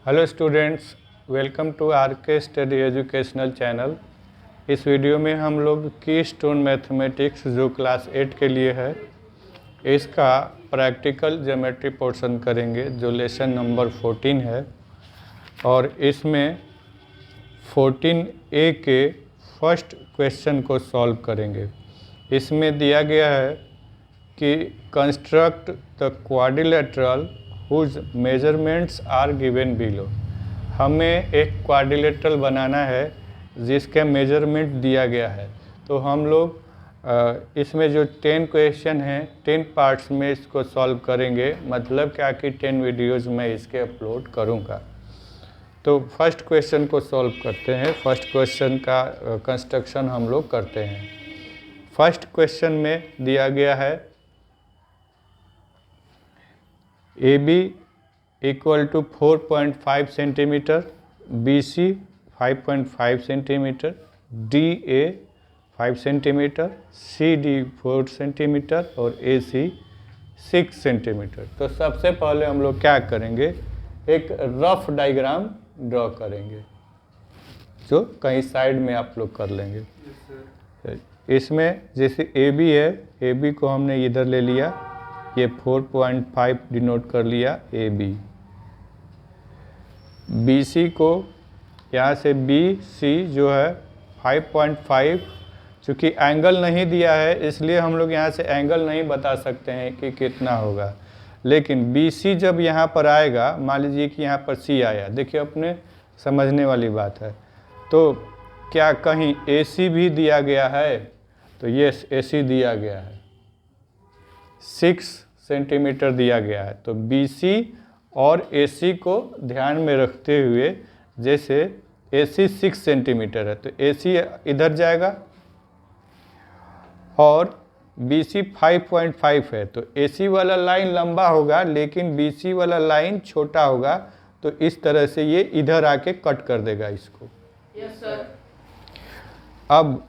Hello students, welcome to R K study educational channel. इस video में हम लोग कीस्टोन मैथमेटिक्स जो क्लास 8 के लिए है इसका प्रैक्टिकल ज्योमेट्री पोर्शन करेंगे जो लेसन नंबर 14 है। और इसमें 14A के फर्स्ट क्वेश्चन को सॉल्व करेंगे। इसमें दिया गया है कि construct the quadrilateral whose measurements are given below. हमें एक क्वाड्रिलेटरल बनाना है जिसका मेजरमेंट दिया गया है। तो हम लोग इसमें जो 10 क्वेश्चन हैं 10 पार्ट्स में इसको सॉल्व करेंगे। मतलब क्या कि 10 वीडियोज़ मैं इसके अपलोड करूँगा। तो फर्स्ट क्वेश्चन को सॉल्व करते हैं। फर्स्ट क्वेश्चन का कंस्ट्रक्शन हम लोग करते हैं। फर्स्ट क्वेश्चन में दिया गया है AB equal to 4.5 centimetre, BC 5.5 centimetre, DA 5 centimetre, CD 4 centimetre और AC 6 सेंटीमीटर। तो सबसे पहले हम लोग क्या करेंगे, एक रफ डायग्राम ड्रॉ करेंगे जो कहीं साइड में आप लोग कर लेंगे। इसमें जैसे AB है, AB को हमने इधर ले लिया, ये 4.5 डिनोट कर लिया AB। BC को यहाँ से BC जो है 5.5, चूँकि एंगल नहीं दिया है इसलिए हम लोग यहाँ से एंगल नहीं बता सकते हैं कि कितना होगा। लेकिन BC जब यहाँ पर आएगा, मान लीजिए कि यहाँ पर C आया, देखिए अपने समझने वाली बात है। तो क्या कहीं AC भी दिया गया है? तो ये AC दिया गया है, 6 सेंटीमीटर दिया गया है। तो BC और AC को ध्यान में रखते हुए, जैसे AC 6 सेंटीमीटर है तो AC इधर जाएगा और BC 5.5 है तो AC वाला लाइन लंबा होगा लेकिन BC वाला लाइन छोटा होगा। तो इस तरह से ये इधर आके कट कर देगा इसको। Yes sir. अब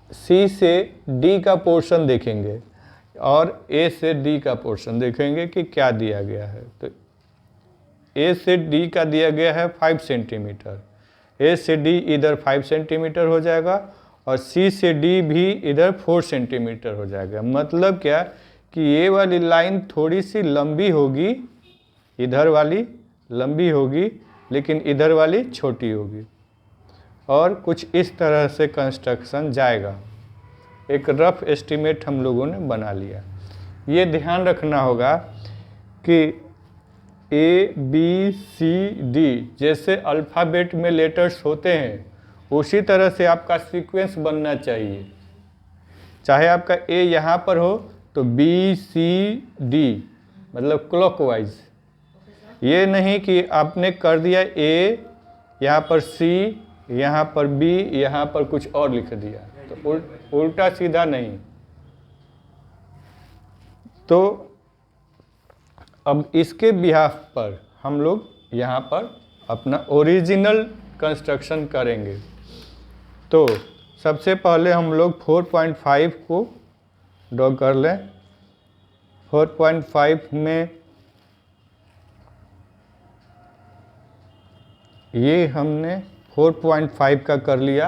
C से D का पोर्शन देखेंगे और A से D का पोर्शन देखेंगे कि क्या दिया गया है। तो A से D का दिया गया है 5 सेंटीमीटर, A से D इधर 5 सेंटीमीटर हो जाएगा और C से D भी इधर 4 सेंटीमीटर हो जाएगा। मतलब क्या कि ये वाली लाइन थोड़ी सी लंबी होगी, इधर वाली लंबी होगी लेकिन इधर वाली छोटी होगी। और कुछ इस तरह से कंस्ट्रक्शन जाएगा। एक रफ एस्टीमेट हम लोगों ने बना लिया। ये ध्यान रखना होगा कि ABCD जैसे अल्फ़ाबेट में लेटर्स होते हैं उसी तरह से आपका सीक्वेंस बनना चाहिए। चाहे आपका A यहाँ पर हो तो BCD मतलब क्लॉकवाइज। ये नहीं कि आपने कर दिया A, यहाँ पर C, यहाँ पर B, यहाँ पर कुछ और लिख दिया, तो उल्टा सीधा नहीं। तो अब इसके बिहाफ पर हम लोग यहाँ पर अपना ओरिजिनल कंस्ट्रक्शन करेंगे। तो सबसे पहले हम लोग 4.5 को ड्रॉ कर लें। 4.5 में ये हमने 4.5 का कर लिया।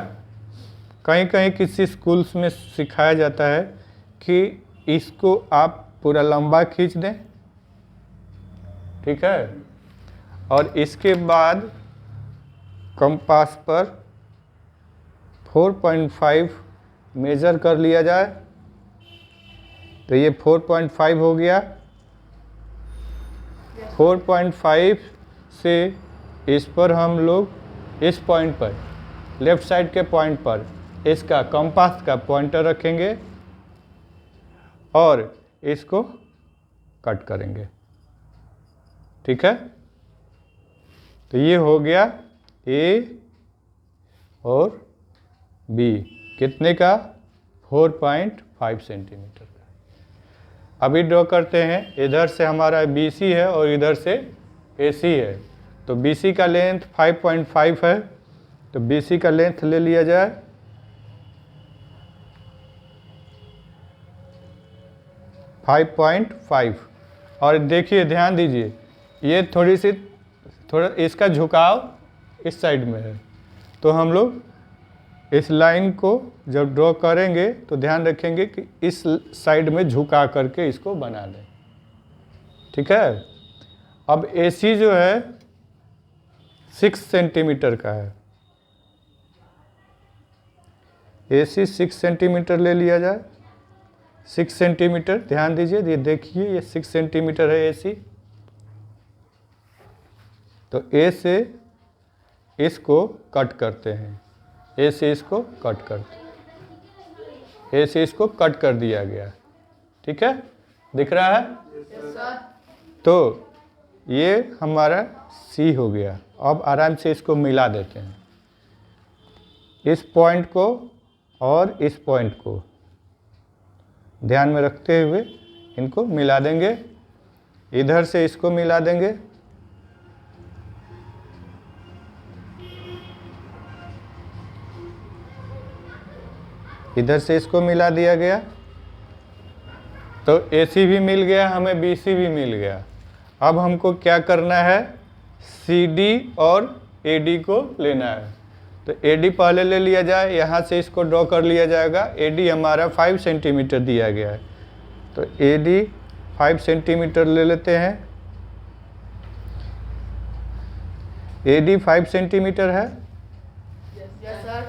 कहीं कहीं किसी स्कूल्स में सिखाया जाता है कि इसको आप पूरा लंबा खींच दें, ठीक है, और इसके बाद कंपास पर 4.5 मेजर कर लिया जाए। तो ये 4.5 हो गया। 4.5 से इस पर हम लोग इस पॉइंट पर, लेफ्ट साइड के पॉइंट पर इसका कंपास का पॉइंटर रखेंगे और इसको कट करेंगे, ठीक है। तो ये हो गया A और B कितने का, 4.5 सेंटीमीटर का। अभी ड्रॉ करते हैं। इधर से हमारा BC है और इधर से AC है। तो BC का लेंथ 5.5 है तो BC का लेंथ ले लिया जाए। 5.5 और देखिए ध्यान दीजिए ये थोड़ी सी थोड़ा इसका झुकाव इस साइड में है, तो हम लोग इस लाइन को जब ड्रॉ करेंगे तो ध्यान रखेंगे कि इस साइड में झुका करके इसको बना लें। ठीक है। अब AC जो है 6 सेंटीमीटर का है, AC 6 सेंटीमीटर ले लिया जाए। 6 सेंटीमीटर, ध्यान दीजिए, ये देखिए ये 6 सेंटीमीटर है AC। तो A से इसको कट करते हैं, A से इसको कट करते हैं, A से इसको कट कर दिया गया। ठीक है, दिख रहा है? तो ये हमारा C हो गया। अब आराम से इसको मिला देते हैं, इस पॉइंट को और इस पॉइंट को ध्यान में रखते हुए इनको मिला देंगे। इधर से इसको मिला देंगे, इधर से इसको मिला दिया गया, तो AC भी मिल गया, हमें BC भी मिल गया। अब हमको क्या करना है, CD और AD को लेना है। तो AD पहले ले लिया जाए, यहाँ से इसको ड्रॉ कर लिया जाएगा। AD हमारा 5 सेंटीमीटर दिया गया है, तो AD 5 सेंटीमीटर ले लेते हैं। AD 5 सेंटीमीटर है,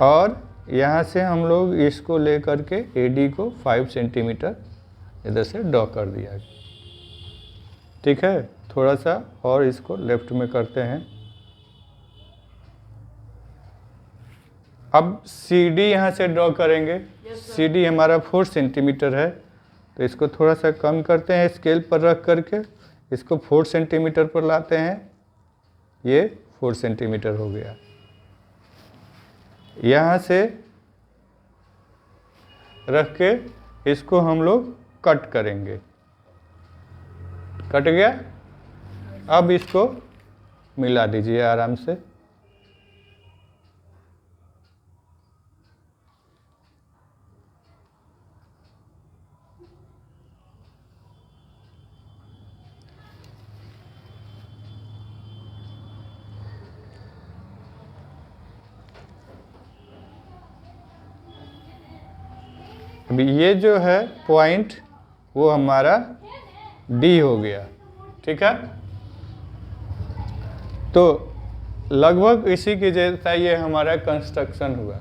और यहाँ से हम लोग इसको ले करके AD को 5 सेंटीमीटर इधर से ड्रॉ कर दिया। ठीक है, थोड़ा सा और इसको लेफ्ट में करते हैं। अब CD यहाँ से ड्रॉ करेंगे। CD हमारा 4 सेंटीमीटर है, तो इसको थोड़ा सा कम करते हैं, स्केल पर रख करके इसको 4 सेंटीमीटर पर लाते हैं। ये 4 सेंटीमीटर हो गया। यहाँ से रख के इसको हम लोग कट करेंगे। कट गया। अब इसको मिला दीजिए आराम से। अभी ये जो है पॉइंट वो हमारा D हो गया। ठीक है, तो लगभग इसी के जैसा ये हमारा कंस्ट्रक्शन हुआ।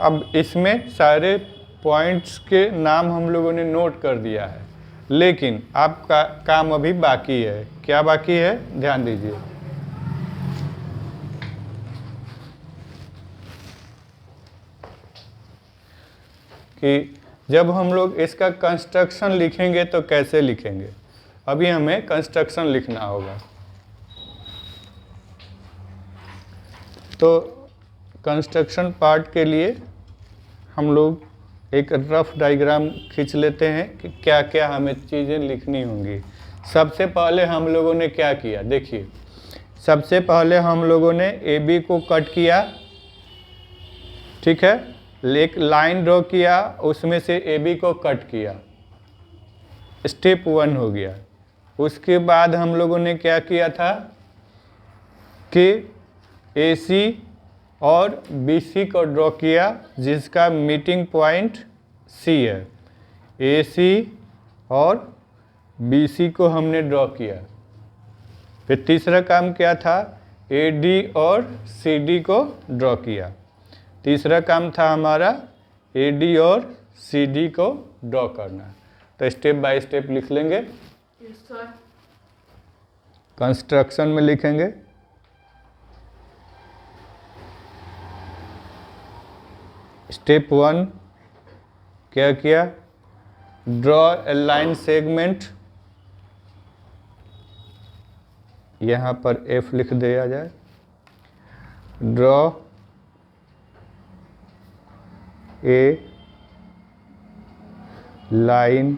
अब इसमें सारे पॉइंट्स के नाम हम लोगों ने नोट कर दिया है, लेकिन आपका काम अभी बाकी है। क्या बाकी है, ध्यान दीजिए। कि जब हम लोग इसका कंस्ट्रक्शन लिखेंगे तो कैसे लिखेंगे, अभी हमें कंस्ट्रक्शन लिखना होगा। तो कंस्ट्रक्शन पार्ट के लिए हम लोग एक रफ डायग्राम खींच लेते हैं कि क्या क्या हमें चीज़ें लिखनी होंगी। सबसे पहले हम लोगों ने क्या किया, देखिए, सबसे पहले हम लोगों ने AB को कट किया। ठीक है, एक लाइन ड्रॉ किया, उसमें से AB को कट किया, स्टेप 1 हो गया। उसके बाद हम लोगों ने क्या किया था कि AC और BC को ड्रॉ किया, जिसका मीटिंग पॉइंट C है। AC और BC को हमने ड्रॉ किया। फिर तीसरा काम क्या था, AD और CD को ड्रॉ किया। तीसरा काम था हमारा AD और CD को ड्रॉ करना। तो स्टेप बाय स्टेप लिख लेंगे। कंस्ट्रक्शन में लिखेंगे, स्टेप 1 क्या किया, ड्रॉ ए लाइन सेगमेंट, यहाँ पर F लिख दिया जाए। Draw a line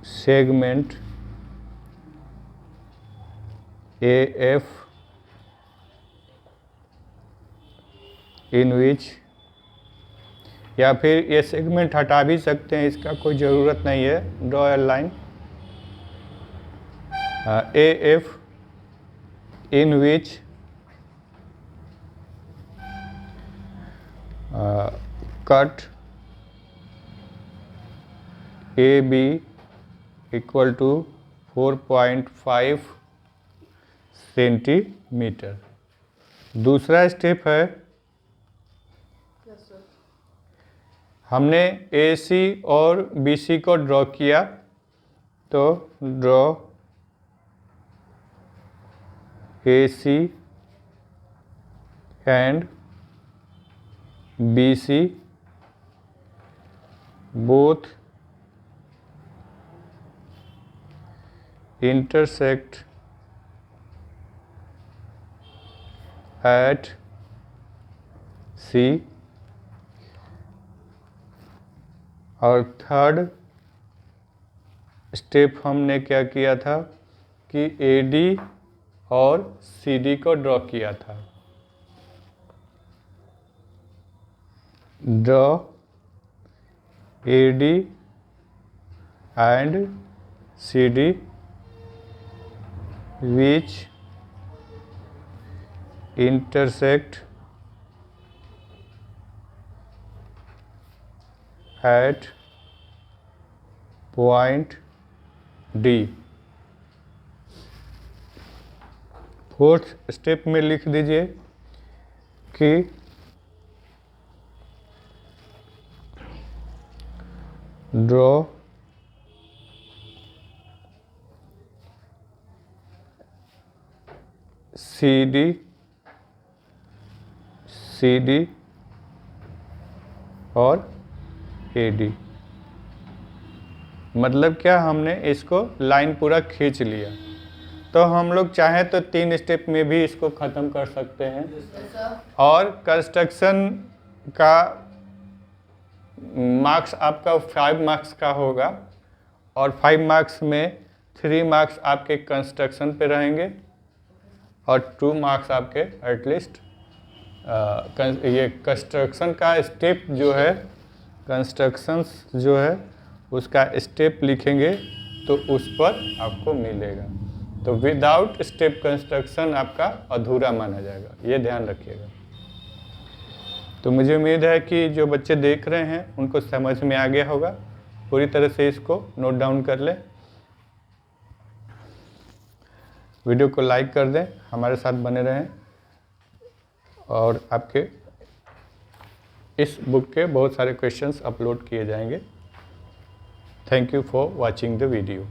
segment AF इन विच, या फिर ये सेगमेंट हटा भी सकते हैं, इसका कोई ज़रूरत नहीं है। Draw a line AF in which cut AB equal to 4.5 centimetre. दूसरा स्टेप है, हमने AC और BC को ड्रॉ किया, तो draw AC and BC both intersect at C। और थर्ड स्टेप हमने क्या किया था कि AD और CD को ड्रॉ किया था। Draw AD and CD which intersect at point D। Fourth step में लिख दीजिए कि ड्रॉ CD और AD। मतलब क्या, हमने इसको लाइन पूरा खींच लिया। तो हम लोग चाहें तो 3 स्टेप में भी इसको ख़त्म कर सकते हैं। और कंस्ट्रक्शन का मार्क्स आपका 5 मार्क्स का होगा, और 5 मार्क्स में 3 मार्क्स आपके कंस्ट्रक्शन पे रहेंगे और 2 मार्क्स आपके एटलीस्ट ये कंस्ट्रक्शन का स्टेप जो है, कंस्ट्रक्शंस जो है उसका स्टेप लिखेंगे तो उस पर आपको मिलेगा। तो विदाउट स्टेप कंस्ट्रक्शन आपका अधूरा माना जाएगा, ये ध्यान रखिएगा। तो मुझे उम्मीद है कि जो बच्चे देख रहे हैं उनको समझ में आ गया होगा। पूरी तरह से इसको नोट डाउन कर लें, वीडियो को लाइक कर दें, हमारे साथ बने रहें, और आपके इस बुक के बहुत सारे क्वेश्चंस अपलोड किए जाएंगे। Thank you for watching the video.